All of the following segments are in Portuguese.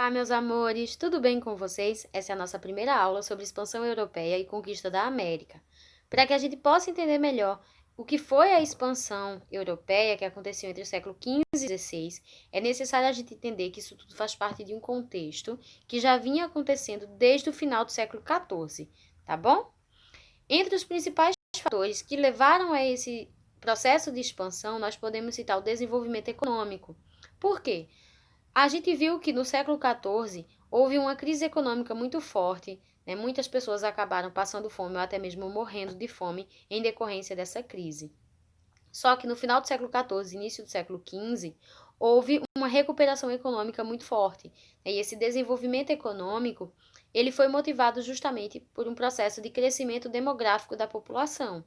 Olá, meus amores, tudo bem com vocês? Essa é a nossa primeira aula sobre expansão europeia e conquista da América. Para que a gente possa entender melhor o que foi a expansão europeia que aconteceu entre o século XV e XVI, é necessário a gente entender que isso tudo faz parte de um contexto que já vinha acontecendo desde o final do século XIV, tá bom? Entre os principais fatores que levaram a esse processo de expansão, nós podemos citar o desenvolvimento econômico. Por quê? A gente viu que no século XIV houve uma crise econômica muito forte, né? Muitas pessoas acabaram passando fome ou até mesmo morrendo de fome em decorrência dessa crise. Só que no final do século XIV, início do século XV, houve uma recuperação econômica muito forte, né? E esse desenvolvimento econômico ele foi motivado justamente por um processo de crescimento demográfico da população.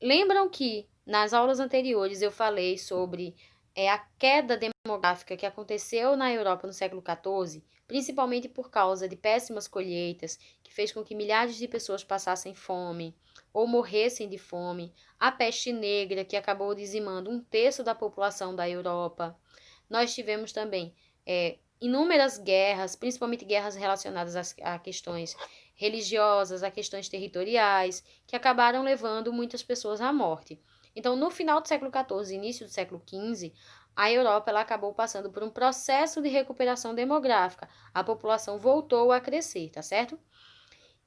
Lembram que nas aulas anteriores eu falei sobre a queda demográfica que aconteceu na Europa no século XIV, principalmente por causa de péssimas colheitas, que fez com que milhares de pessoas passassem fome ou morressem de fome, a peste negra, que acabou dizimando um terço da população da Europa. Nós tivemos também inúmeras guerras, principalmente guerras relacionadas a questões religiosas, a questões territoriais, que acabaram levando muitas pessoas à morte. Então, no final do século XIV, início do século XV, a Europa ela acabou passando por um processo de recuperação demográfica. A população voltou a crescer, tá certo?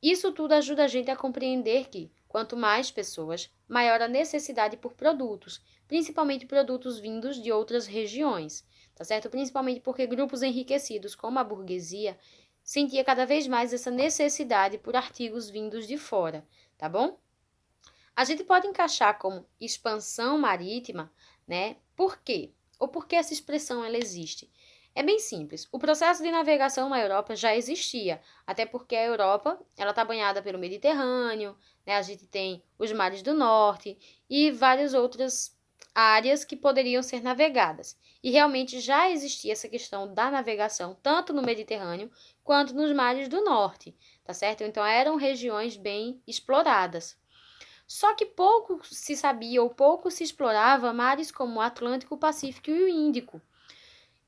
Isso tudo ajuda a gente a compreender que, quanto mais pessoas, maior a necessidade por produtos, principalmente produtos vindos de outras regiões, tá certo? Principalmente porque grupos enriquecidos, como a burguesia, sentia cada vez mais essa necessidade por artigos vindos de fora, tá bom? A gente pode encaixar como expansão marítima, né? Por quê? Ou por que essa expressão ela existe? É bem simples. O processo de navegação na Europa já existia, até porque a Europa ela está banhada pelo Mediterrâneo, né? A gente tem os mares do norte e várias outras áreas que poderiam ser navegadas. E realmente já existia essa questão da navegação tanto no Mediterrâneo quanto nos mares do norte, tá certo? Então eram regiões bem exploradas. Só que pouco se sabia ou pouco se explorava mares como o Atlântico, o Pacífico e o Índico.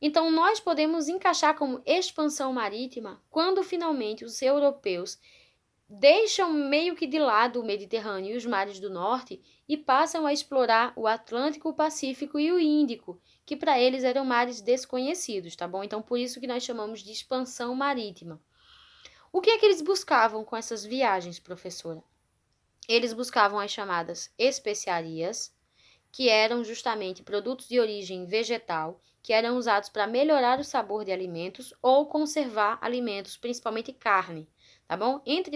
Então, nós podemos encaixar como expansão marítima quando finalmente os europeus deixam meio que de lado o Mediterrâneo e os mares do norte e passam a explorar o Atlântico, o Pacífico e o Índico, que para eles eram mares desconhecidos, tá bom? Então, por isso que nós chamamos de expansão marítima. O que é que eles buscavam com essas viagens, professora? Eles buscavam as chamadas especiarias, que eram justamente produtos de origem vegetal, que eram usados para melhorar o sabor de alimentos ou conservar alimentos, principalmente carne, tá bom? Entre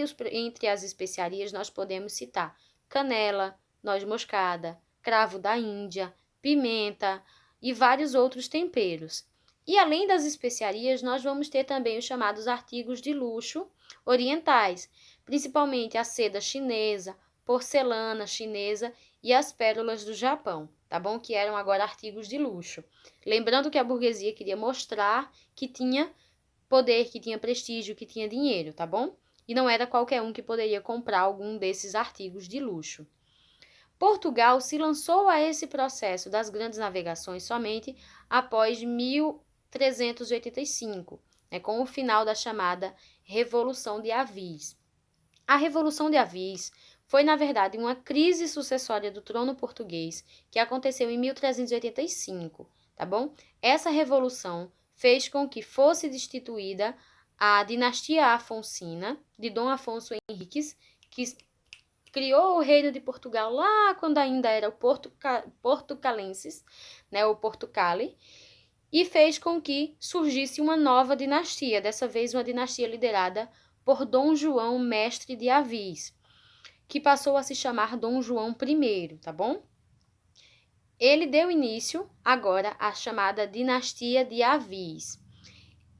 as especiarias nós podemos citar canela, noz moscada, cravo da Índia, pimenta e vários outros temperos. E além das especiarias, nós vamos ter também os chamados artigos de luxo orientais, principalmente a seda chinesa, porcelana chinesa e as pérolas do Japão, tá bom? Que eram agora artigos de luxo. Lembrando que a burguesia queria mostrar que tinha poder, que tinha prestígio, que tinha dinheiro, tá bom? E não era qualquer um que poderia comprar algum desses artigos de luxo. Portugal se lançou a esse processo das grandes navegações somente após 1385, né, com o final da chamada Revolução de Avis. A Revolução de Avis foi, na verdade, uma crise sucessória do trono português que aconteceu em 1385, tá bom? Essa revolução fez com que fosse destituída a dinastia afonsina de Dom Afonso Henriques, que criou o reino de Portugal lá quando ainda era o Portucalenses, né, o Portucale, e fez com que surgisse uma nova dinastia, dessa vez uma dinastia liderada por Dom João Mestre de Avis, que passou a se chamar Dom João I, tá bom? Ele deu início agora à chamada dinastia de Avis.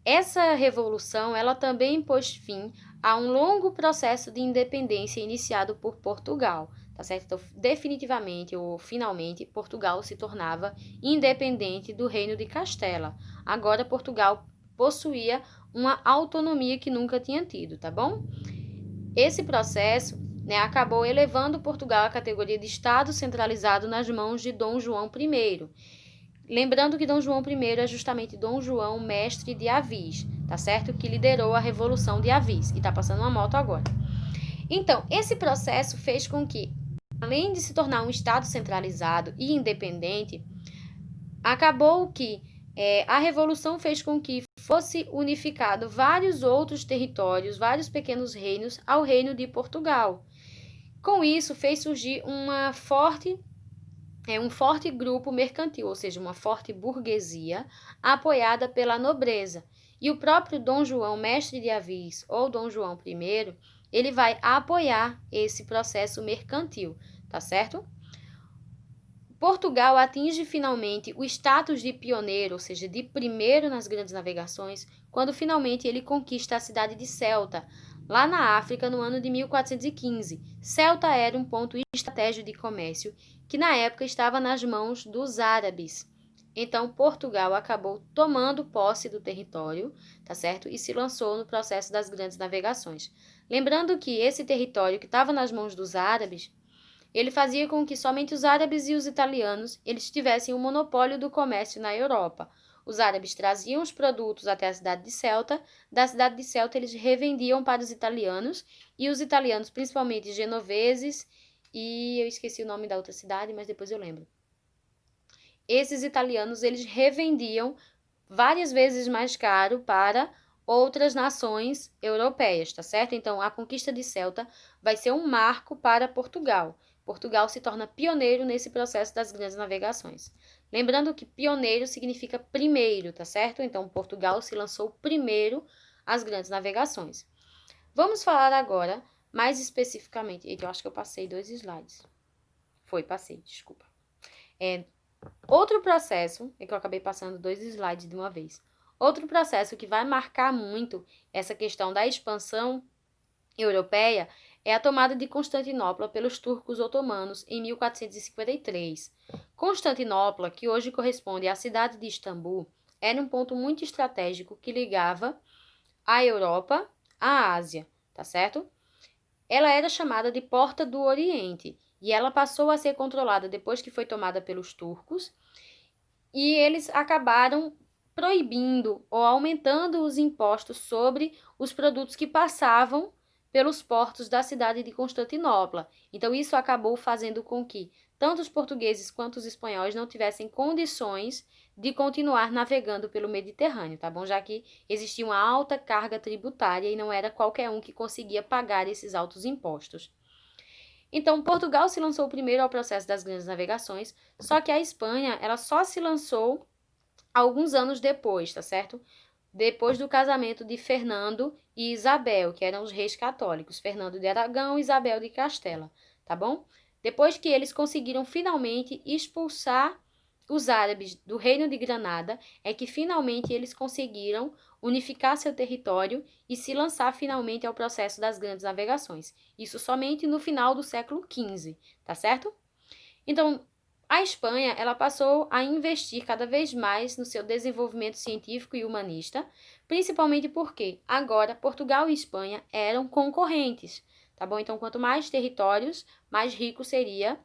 Essa revolução, ela também pôs fim a um longo processo de independência iniciado por Portugal, tá certo? Então, definitivamente ou finalmente, Portugal se tornava independente do Reino de Castela. Agora, Portugal possuía uma autonomia que nunca tinha tido, tá bom? Esse processo, né, acabou elevando Portugal à categoria de Estado centralizado nas mãos de Dom João I. Lembrando que Dom João I é justamente Dom João, mestre de Avis, tá certo? Que liderou a Revolução de Avis e tá passando uma moto agora. Então, esse processo fez com que, além de se tornar um Estado centralizado e independente, acabou que a Revolução fez com que fosse unificado vários outros territórios, vários pequenos reinos, ao reino de Portugal. Com isso, fez surgir um forte grupo mercantil, ou seja, uma forte burguesia apoiada pela nobreza. E o próprio Dom João, mestre de Avis, ou Dom João I, ele vai apoiar esse processo mercantil, tá certo? Portugal atinge finalmente o status de pioneiro, ou seja, de primeiro nas grandes navegações, quando finalmente ele conquista a cidade de Ceuta, lá na África, no ano de 1415. Ceuta era um ponto estratégico de comércio que na época estava nas mãos dos árabes. Então, Portugal acabou tomando posse do território, tá certo? E se lançou no processo das grandes navegações. Lembrando que esse território que estava nas mãos dos árabes, ele fazia com que somente os árabes e os italianos eles tivessem o monopólio do comércio na Europa. Os árabes traziam os produtos até a cidade de Ceuta, da cidade de Ceuta eles revendiam para os italianos, e os italianos, principalmente genoveses, e eu esqueci o nome da outra cidade, mas depois eu lembro. Esses italianos eles revendiam várias vezes mais caro para outras nações europeias, tá certo? Então, a conquista de Ceuta vai ser um marco para Portugal. Portugal se torna pioneiro nesse processo das grandes navegações. Lembrando que pioneiro significa primeiro, tá certo? Então, Portugal se lançou primeiro às grandes navegações. Vamos falar agora mais especificamente. Eita, eu acho que eu passei 2 slides. Passei, desculpa. Outro processo, é que eu acabei passando 2 slides de uma vez. Outro processo que vai marcar muito essa questão da expansão europeia é a tomada de Constantinopla pelos turcos otomanos em 1453. Constantinopla, que hoje corresponde à cidade de Istambul, era um ponto muito estratégico que ligava a Europa à Ásia, tá certo? Ela era chamada de Porta do Oriente e ela passou a ser controlada depois que foi tomada pelos turcos, e eles acabaram proibindo ou aumentando os impostos sobre os produtos que passavam pelos portos da cidade de Constantinopla. Então, isso acabou fazendo com que tanto os portugueses quanto os espanhóis não tivessem condições de continuar navegando pelo Mediterrâneo, tá bom? Já que existia uma alta carga tributária e não era qualquer um que conseguia pagar esses altos impostos. Então, Portugal se lançou primeiro ao processo das grandes navegações, só que a Espanha, ela só se lançou alguns anos depois, tá certo? Depois do casamento de Fernando e Isabel, que eram os reis católicos, Fernando de Aragão e Isabel de Castela, tá bom? Depois que eles conseguiram finalmente expulsar os árabes do Reino de Granada, é que finalmente eles conseguiram unificar seu território e se lançar finalmente ao processo das grandes navegações. Isso somente no final do século XV, tá certo? Então, a Espanha, ela passou a investir cada vez mais no seu desenvolvimento científico e humanista, principalmente porque agora Portugal e Espanha eram concorrentes, tá bom? Então, quanto mais territórios, mais rico seria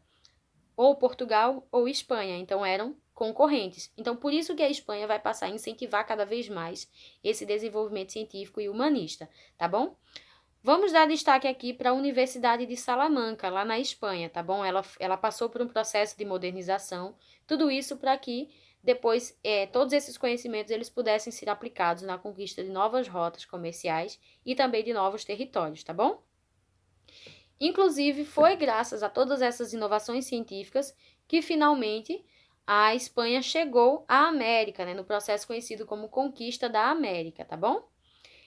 ou Portugal ou Espanha, então eram concorrentes. Então, por isso que a Espanha vai passar a incentivar cada vez mais esse desenvolvimento científico e humanista, tá bom? Vamos dar destaque aqui para a Universidade de Salamanca, lá na Espanha, tá bom? Ela passou por um processo de modernização, tudo isso para que depois todos esses conhecimentos eles pudessem ser aplicados na conquista de novas rotas comerciais e também de novos territórios, tá bom? Inclusive, foi graças a todas essas inovações científicas que finalmente a Espanha chegou à América, né, no processo conhecido como Conquista da América, tá bom?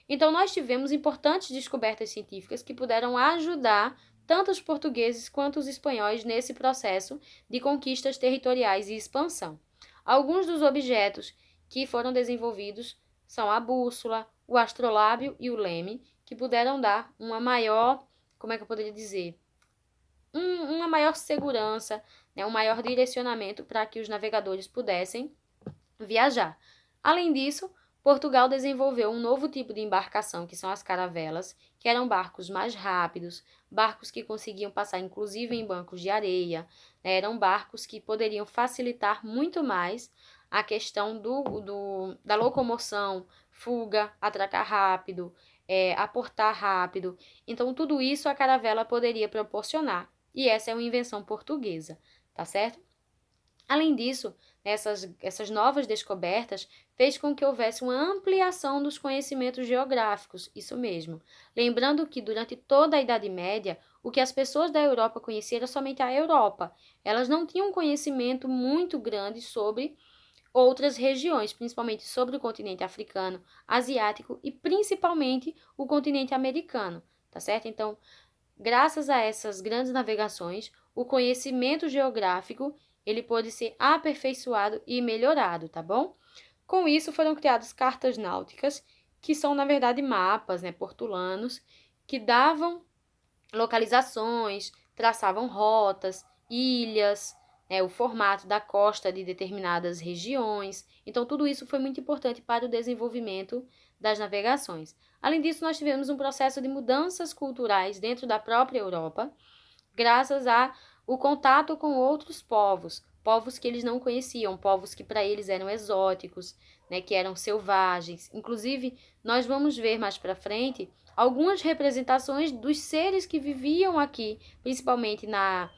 Então, nós tivemos importantes descobertas científicas que puderam ajudar tanto os portugueses quanto os espanhóis nesse processo de conquistas territoriais e expansão. Alguns dos objetos que foram desenvolvidos são a bússola, o astrolábio e o leme, que puderam dar uma maior, como é que eu poderia dizer? Uma maior segurança, né, um maior direcionamento para que os navegadores pudessem viajar. Além disso, Portugal desenvolveu um novo tipo de embarcação, que são as caravelas, que eram barcos mais rápidos, barcos que conseguiam passar inclusive em bancos de areia, né? Eram barcos que poderiam facilitar muito mais a questão da locomoção, fuga, atracar rápido, aportar rápido. Então, tudo isso a caravela poderia proporcionar. E essa é uma invenção portuguesa, tá certo? Além disso, essas novas descobertas fez com que houvesse uma ampliação dos conhecimentos geográficos, isso mesmo. Lembrando que durante toda a Idade Média, o que as pessoas da Europa conheciam era somente a Europa. Elas não tinham um conhecimento muito grande sobre outras regiões, principalmente sobre o continente africano, asiático e principalmente o continente americano, tá certo? Então, graças a essas grandes navegações, o conhecimento geográfico ele pôde ser aperfeiçoado e melhorado, tá bom? Com isso foram criadas cartas náuticas, que são na verdade mapas, né, portulanos, que davam localizações, traçavam rotas, ilhas, o formato da costa de determinadas regiões. Então, tudo isso foi muito importante para o desenvolvimento das navegações. Além disso, nós tivemos um processo de mudanças culturais dentro da própria Europa, graças ao contato com outros povos, povos que eles não conheciam, povos que para eles eram exóticos, né, que eram selvagens. Inclusive, nós vamos ver mais para frente algumas representações dos seres que viviam aqui, principalmente na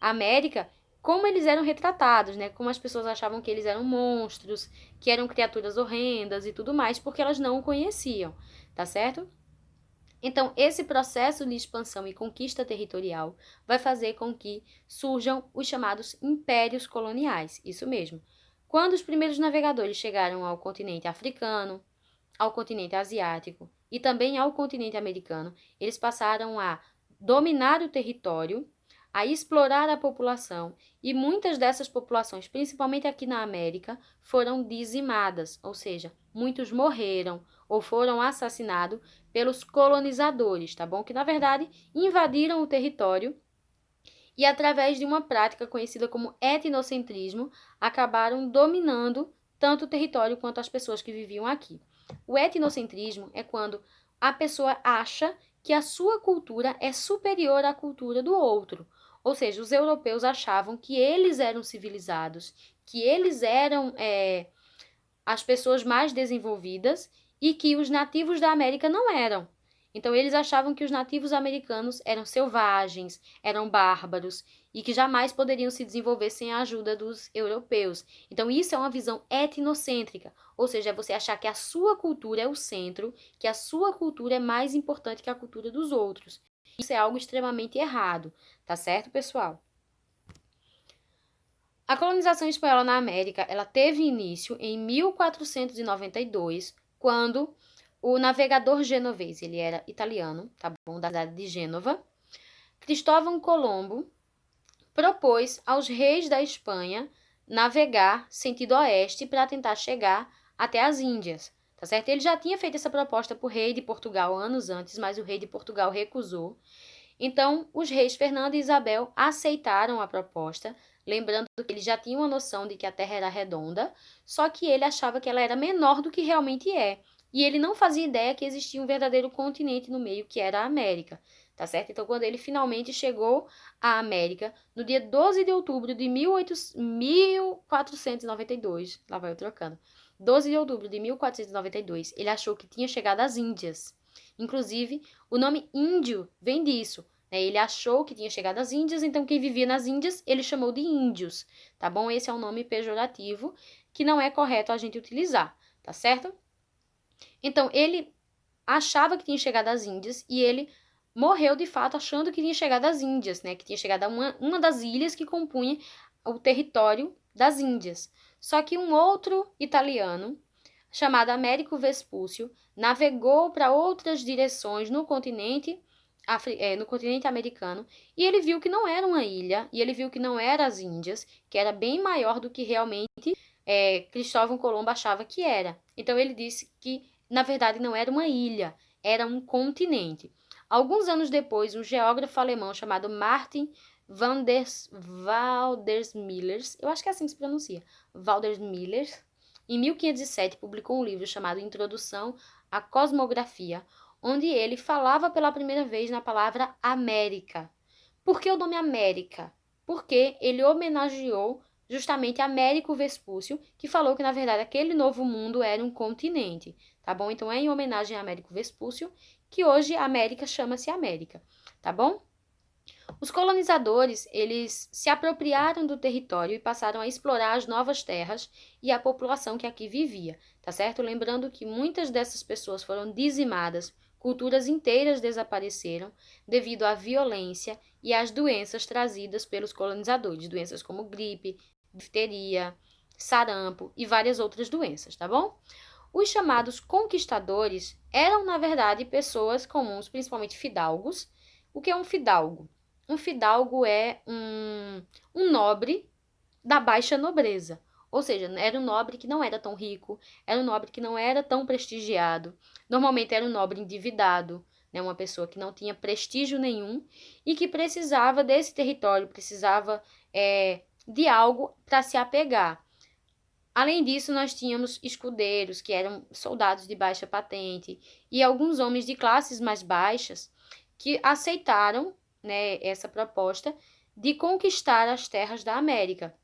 América, como eles eram retratados, né? Como as pessoas achavam que eles eram monstros, que eram criaturas horrendas e tudo mais, porque elas não o conheciam, tá certo? Então, esse processo de expansão e conquista territorial vai fazer com que surjam os chamados impérios coloniais, isso mesmo. Quando os primeiros navegadores chegaram ao continente africano, ao continente asiático e também ao continente americano, eles passaram a dominar o território, a explorar a população, e muitas dessas populações, principalmente aqui na América, foram dizimadas, ou seja, muitos morreram ou foram assassinados pelos colonizadores, tá bom? Que na verdade invadiram o território e através de uma prática conhecida como etnocentrismo, acabaram dominando tanto o território quanto as pessoas que viviam aqui. O etnocentrismo é quando a pessoa acha que a sua cultura é superior à cultura do outro. Ou seja, os europeus achavam que eles eram civilizados, que eles eram as pessoas mais desenvolvidas e que os nativos da América não eram. Então, eles achavam que os nativos americanos eram selvagens, eram bárbaros e que jamais poderiam se desenvolver sem a ajuda dos europeus. Então, isso é uma visão etnocêntrica, ou seja, é você achar que a sua cultura é o centro, que a sua cultura é mais importante que a cultura dos outros. Isso é algo extremamente errado, tá certo, pessoal? A colonização espanhola na América, ela teve início em 1492, quando o navegador genovês, ele era italiano, tá bom, da cidade de Gênova, Cristóvão Colombo propôs aos reis da Espanha navegar sentido oeste para tentar chegar até as Índias, tá certo? Ele já tinha feito essa proposta para o rei de Portugal anos antes, mas o rei de Portugal recusou. Então, os reis Fernando e Isabel aceitaram a proposta, lembrando que ele já tinha uma noção de que a Terra era redonda, só que ele achava que ela era menor do que realmente é. E ele não fazia ideia que existia um verdadeiro continente no meio, que era a América, tá certo? Então, quando ele finalmente chegou à América, no dia 12 de outubro de 1492, lá vai eu trocando, 12 de outubro de 1492, ele achou que tinha chegado às Índias. Inclusive, o nome índio vem disso, né? Ele achou que tinha chegado às Índias, então quem vivia nas Índias, ele chamou de índios, tá bom? Esse é um nome pejorativo que não é correto a gente utilizar, tá certo? Então, ele achava que tinha chegado às Índias e ele morreu, de fato, achando que tinha chegado às Índias, né? Que tinha chegado a uma das ilhas que compunha o território das Índias. Só que um outro italiano, chamado Américo Vespúcio, navegou para outras direções no continente americano, e ele viu que não era uma ilha, e ele viu que não era as Índias, que era bem maior do que realmente Cristóvão Colombo achava que era. Então ele disse que, na verdade, não era uma ilha, era um continente. Alguns anos depois, um geógrafo alemão chamado Martin Waldersmillers, eu acho que é assim que se pronuncia, Waldersmillers, em 1507 publicou um livro chamado Introdução à Cosmografia, onde ele falava pela primeira vez na palavra América. Por que o nome América? Porque ele homenageou justamente Américo Vespúcio, que falou que, na verdade, aquele novo mundo era um continente, tá bom? Então, é em homenagem a Américo Vespúcio que hoje a América chama-se América, tá bom? Os colonizadores, eles se apropriaram do território e passaram a explorar as novas terras e a população que aqui vivia, tá certo? Lembrando que muitas dessas pessoas foram dizimadas, culturas inteiras desapareceram devido à violência e às doenças trazidas pelos colonizadores, doenças como gripe, difteria, sarampo e várias outras doenças, tá bom? Os chamados conquistadores eram, na verdade, pessoas comuns, principalmente fidalgos. O que é um fidalgo? Um fidalgo é um nobre da baixa nobreza. Ou seja, era um nobre que não era tão rico, era um nobre que não era tão prestigiado. Normalmente era um nobre endividado, né, uma pessoa que não tinha prestígio nenhum e que precisava desse território, precisava de algo para se apegar. Além disso, nós tínhamos escudeiros, que eram soldados de baixa patente, e alguns homens de classes mais baixas que aceitaram, né, essa proposta de conquistar as terras da América.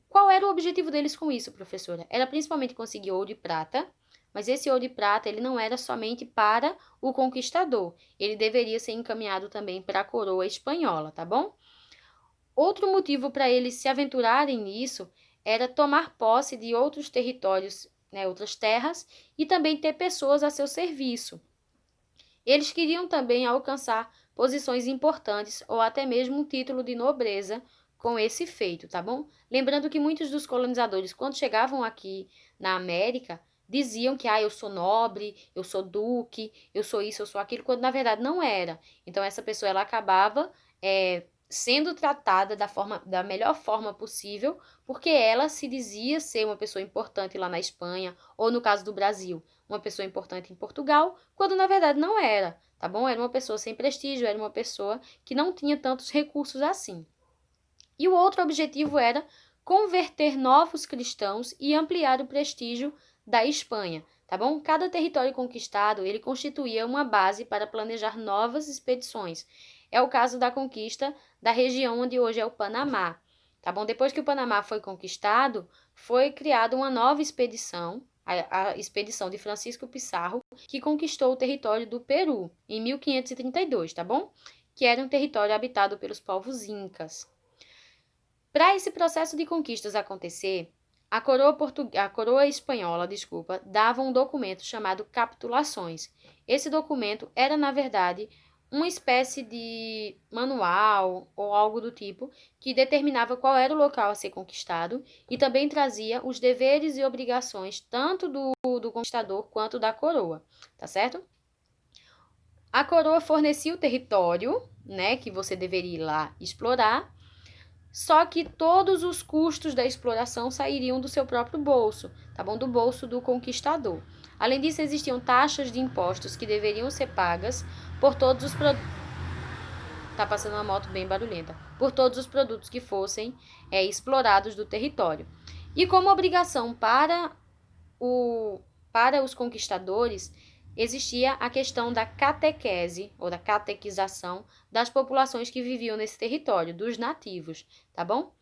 Qual era o objetivo deles com isso, professora? Era principalmente conseguir ouro e prata, mas esse ouro e prata ele não era somente para o conquistador, ele deveria ser encaminhado também para a coroa espanhola, tá bom? Outro motivo para eles se aventurarem nisso era tomar posse de outros territórios, né, outras terras, e também ter pessoas a seu serviço. Eles queriam também alcançar posições importantes ou até mesmo um título de nobreza com esse feito, tá bom? Lembrando que muitos dos colonizadores, quando chegavam aqui na América, diziam que eu sou nobre, eu sou duque, eu sou isso, eu sou aquilo, quando na verdade não era. Então essa pessoa ela acabava sendo tratada da melhor forma possível, porque ela se dizia ser uma pessoa importante lá na Espanha, ou no caso do Brasil, uma pessoa importante em Portugal, quando na verdade não era, tá bom? Era uma pessoa sem prestígio, era uma pessoa que não tinha tantos recursos assim. E o outro objetivo era converter novos cristãos e ampliar o prestígio da Espanha, tá bom? Cada território conquistado, ele constituía uma base para planejar novas expedições. É o caso da conquista da região onde hoje é o Panamá, tá bom? Depois que o Panamá foi conquistado, foi criada uma nova expedição, a expedição de Francisco Pizarro, que conquistou o território do Peru em 1532, tá bom? Que era um território habitado pelos povos incas. Para esse processo de conquistas acontecer, a coroa espanhola, dava um documento chamado capitulações. Esse documento era, na verdade, uma espécie de manual ou algo do tipo que determinava qual era o local a ser conquistado e também trazia os deveres e obrigações tanto do conquistador quanto da coroa, tá certo? A coroa fornecia o território, né, que você deveria ir lá explorar, só que todos os custos da exploração sairiam do seu próprio bolso, tá bom? Do bolso do conquistador. Além disso, existiam taxas de impostos que deveriam ser pagas por todos os produtos. Tá passando uma moto bem barulhenta. Por todos os produtos que fossem explorados do território. E como obrigação para os conquistadores, existia a questão da catequese, ou da catequização, das populações que viviam nesse território, dos nativos, tá bom?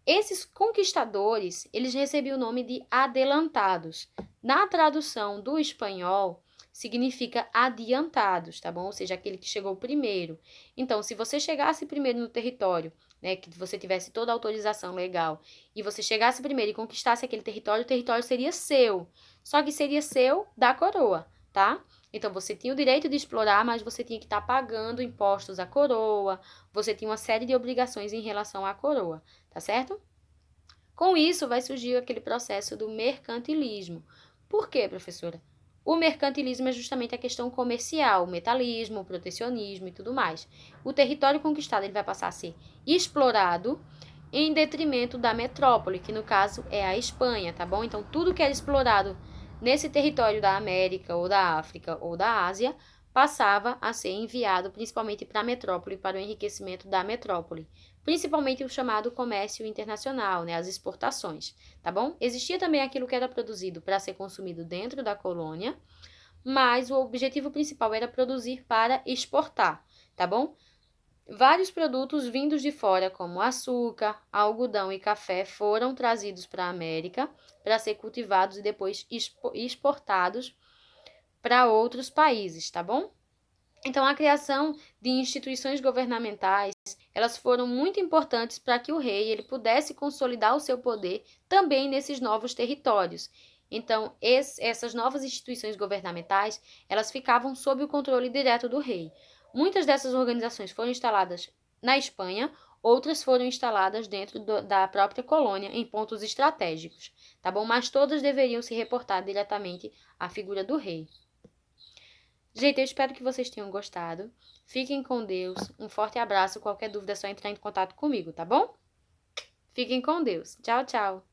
Esses conquistadores, eles recebiam o nome de adelantados. Na tradução do espanhol, significa adiantados, tá bom? Ou seja, aquele que chegou primeiro. Então, se você chegasse primeiro no território, né, que você tivesse toda a autorização legal, e você chegasse primeiro e conquistasse aquele território, o território seria seu. Só que seria seu da coroa, tá? Então, você tinha o direito de explorar, mas você tinha que estar pagando impostos à coroa, você tinha uma série de obrigações em relação à coroa, tá certo? Com isso, vai surgir aquele processo do mercantilismo. Por quê, professora? O mercantilismo é justamente a questão comercial, o metalismo, o protecionismo e tudo mais. O território conquistado ele vai passar a ser explorado em detrimento da metrópole, que no caso é a Espanha, tá bom? Então, tudo que era explorado nesse território da América, ou da África, ou da Ásia, passava a ser enviado principalmente para a metrópole, para o enriquecimento da metrópole. Principalmente o chamado comércio internacional, né, as exportações, tá bom? Existia também aquilo que era produzido para ser consumido dentro da colônia, mas o objetivo principal era produzir para exportar, tá bom? Vários produtos vindos de fora, como açúcar, algodão e café, foram trazidos para a América para ser cultivados e depois exportados para outros países, tá bom? Então, a criação de instituições governamentais, elas foram muito importantes para que o rei ele pudesse consolidar o seu poder também nesses novos territórios. Então, essas novas instituições governamentais, elas ficavam sob o controle direto do rei. Muitas dessas organizações foram instaladas na Espanha, outras foram instaladas dentro da própria colônia, em pontos estratégicos, tá bom? Mas todas deveriam se reportar diretamente à figura do rei. Gente, eu espero que vocês tenham gostado. Fiquem com Deus. Um forte abraço. Qualquer dúvida é só entrar em contato comigo, tá bom? Fiquem com Deus. Tchau, tchau.